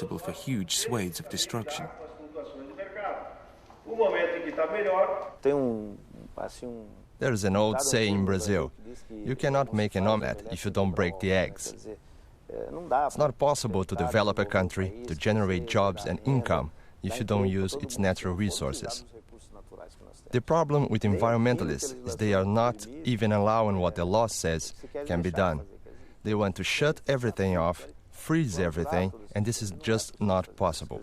for huge swathes of destruction. There is an old saying in Brazil: you cannot make an omelette if you don't break the eggs. It's not possible to develop a country, to generate jobs and income, if you don't use its natural resources. The problem with environmentalists is they are not even allowing what the law says can be done. They want to shut everything off, freeze everything, and this is just not possible.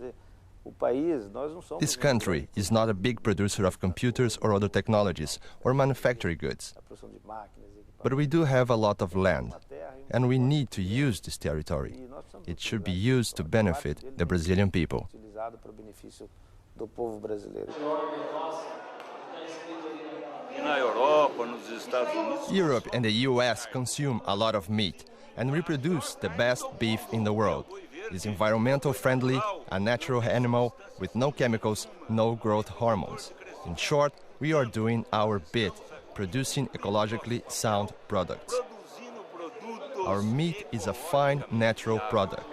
This country is not a big producer of computers or other technologies or manufacturing goods. But we do have a lot of land, and we need to use this territory. It should be used to benefit the Brazilian people. Europe and the US consume a lot of meat, and we produce the best beef in the world. It's environmental friendly, a natural animal with no chemicals, no growth hormones. In short, we are doing our bit, producing ecologically sound products. Our meat is a fine, natural product.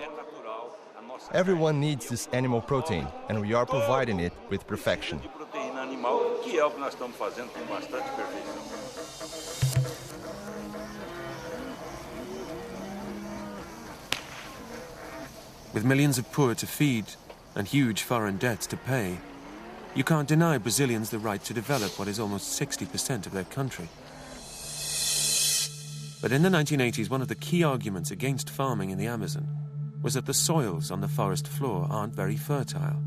Everyone needs this animal protein, and we are providing it with perfection. With millions of poor to feed and huge foreign debts to pay, you can't deny Brazilians the right to develop what is almost 60% of their country. But in the 1980s, one of the key arguments against farming in the Amazon was that the soils on the forest floor aren't very fertile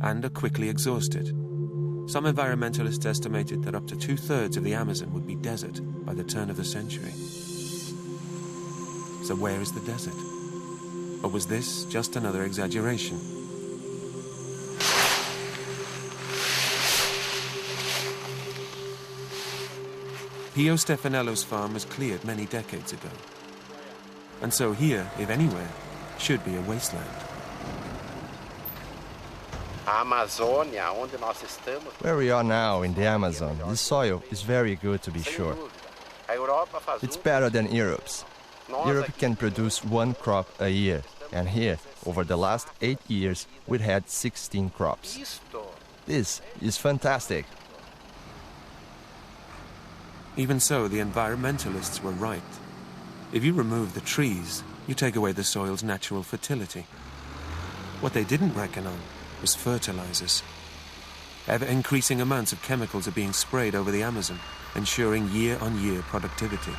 and are quickly exhausted. Some environmentalists estimated that up to 2/3 of the Amazon would be desert by the turn of the century. So where is the desert? Or was this just another exaggeration? Pio Stefanello's farm was cleared many decades ago. And so here, if anywhere, should be a wasteland. Where we are now in the Amazon, the soil is very good, to be sure. It's better than Europe's. Europe can produce 1 crop a year, and here, over the last 8 years, we had 16 crops. This is fantastic. Even so, the environmentalists were right. If you remove the trees, you take away the soil's natural fertility. What they didn't reckon on was fertilizers. Ever-increasing amounts of chemicals are being sprayed over the Amazon, ensuring year-on-year productivity.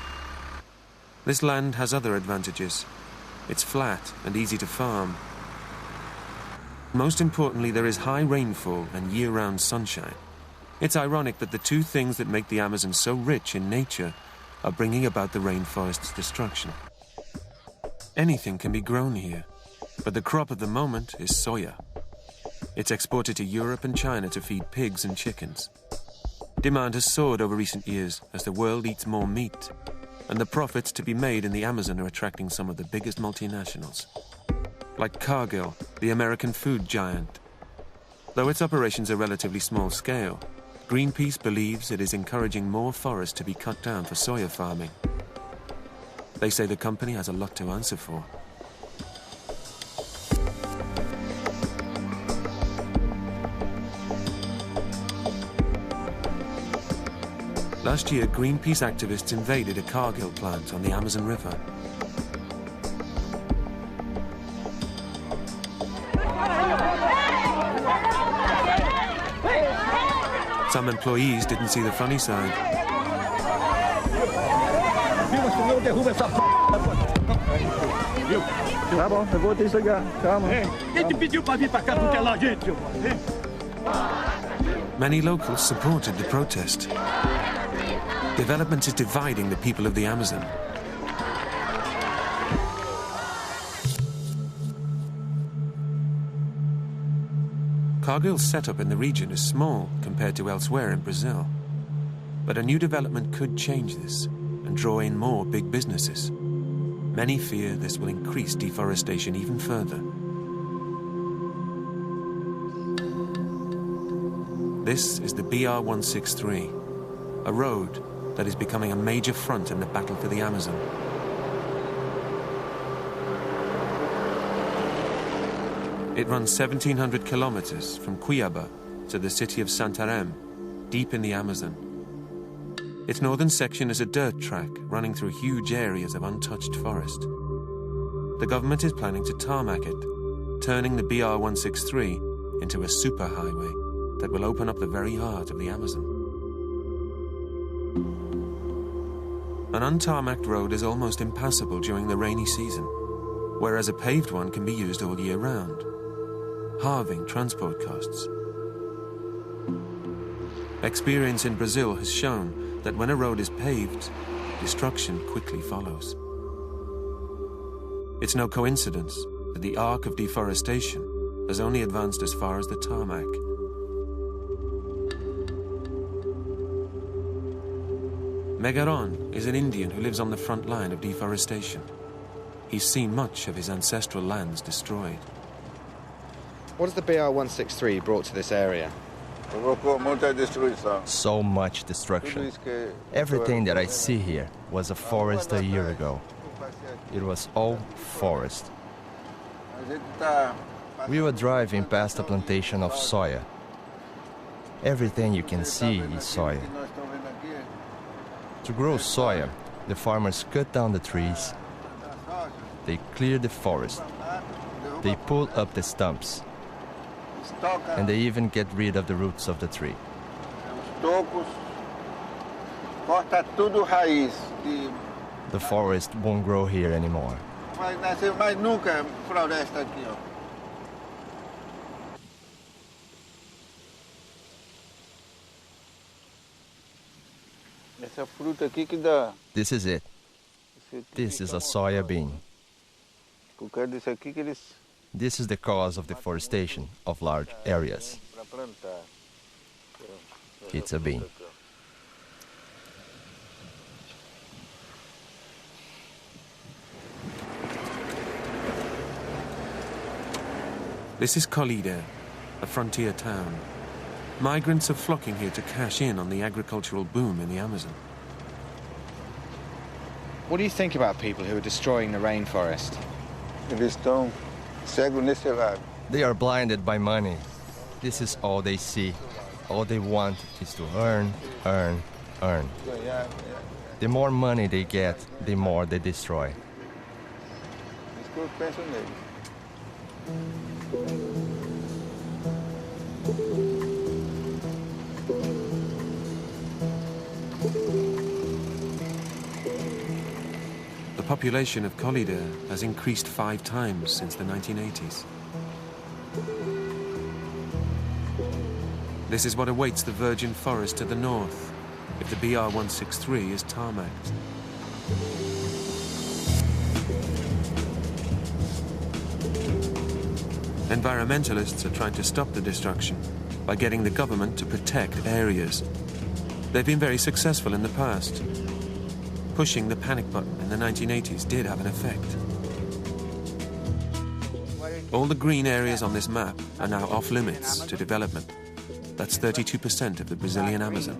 This land has other advantages. It's flat and easy to farm. Most importantly, there is high rainfall and year-round sunshine. It's ironic that the two things that make the Amazon so rich in nature are bringing about the rainforest's destruction. Anything can be grown here, but the crop of the moment is soya. It's exported to Europe and China to feed pigs and chickens. Demand has soared over recent years as the world eats more meat, and the profits to be made in the Amazon are attracting some of the biggest multinationals, like Cargill, the American food giant. Though its operations are relatively small scale, Greenpeace believes it is encouraging more forest to be cut down for soya farming. They say the company has a lot to answer for. Last year, Greenpeace activists invaded a Cargill plant on the Amazon River. Some employees didn't see the funny side. Many locals supported the protest. Development is dividing the people of the Amazon. Cargill's setup in the region is small compared to elsewhere in Brazil. But a new development could change this and draw in more big businesses. Many fear this will increase deforestation even further. This is the BR-163, a road that is becoming a major front in the battle for the Amazon. It runs 1,700 kilometers from Cuiabá to the city of Santarém, deep in the Amazon. Its northern section is a dirt track running through huge areas of untouched forest. The government is planning to tarmac it, turning the BR-163 into a superhighway that will open up the very heart of the Amazon. An untarmacked road is almost impassable during the rainy season, whereas a paved one can be used all year round, halving transport costs. Experience in Brazil has shown that when a road is paved, destruction quickly follows. It's no coincidence that the arc of deforestation has only advanced as far as the tarmac. Megaron is an Indian who lives on the front line of deforestation. He's seen much of his ancestral lands destroyed. What has the BR-163 brought to this area? So much destruction. Everything that I see here was a forest a year ago. It was all forest. We were driving past a plantation of soya. Everything you can see is soya. To grow soya, the farmers cut down the trees, they clear the forest, they pull up the stumps, and they even get rid of the roots of the tree. The forest won't grow here anymore. This is it. This is a soya bean. This is the cause of deforestation of large areas. It's a bean. This is Colíder, a frontier town. Migrants are flocking here to cash in on the agricultural boom in the Amazon. What do you think about people who are destroying the rainforest? They are blinded by money. This is all they see. All they want is to earn, earn, earn. The more money they get, the more they destroy. The population of Colíder has increased 5 times since the 1980s. This is what awaits the virgin forest to the north if the BR-163 is tarmacked. Environmentalists are trying to stop the destruction by getting the government to protect areas. They've been very successful in the past. Pushing the panic button in the 1980s did have an effect. All the green areas on this map are now off-limits to development. That's 32% of the Brazilian Amazon.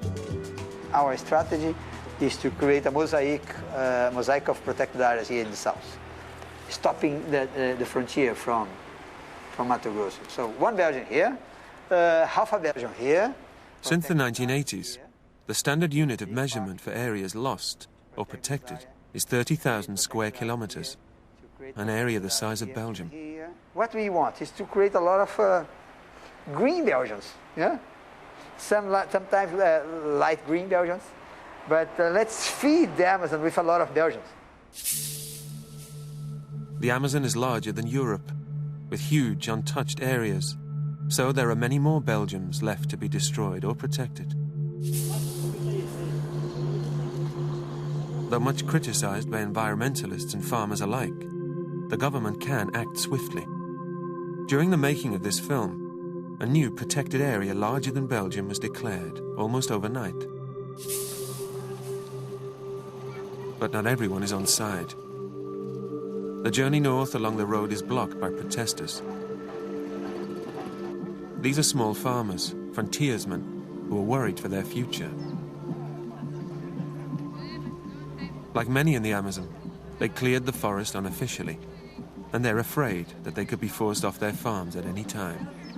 Our strategy is to create a mosaic of protected areas here in the south, stopping the frontier from Mato Grosso. So one Belgium here, half a Belgium here. Since the 1980s, the standard unit of measurement for areas lost or protected is 30,000 square kilometers, an area the size of Belgium. What we want is to create a lot of green Belgians, yeah? Sometimes light green Belgians, but let's feed the Amazon with a lot of Belgians. The Amazon is larger than Europe, with huge untouched areas, so there are many more Belgiums left to be destroyed or protected. Though much criticized by environmentalists and farmers alike, the government can act swiftly. During the making of this film, a new protected area larger than Belgium was declared, almost overnight. But not everyone is on side. The journey north along the road is blocked by protesters. These are small farmers, frontiersmen, who are worried for their future. Like many in the Amazon, they cleared the forest unofficially. and they're afraid that they could be forced off their farms at any time.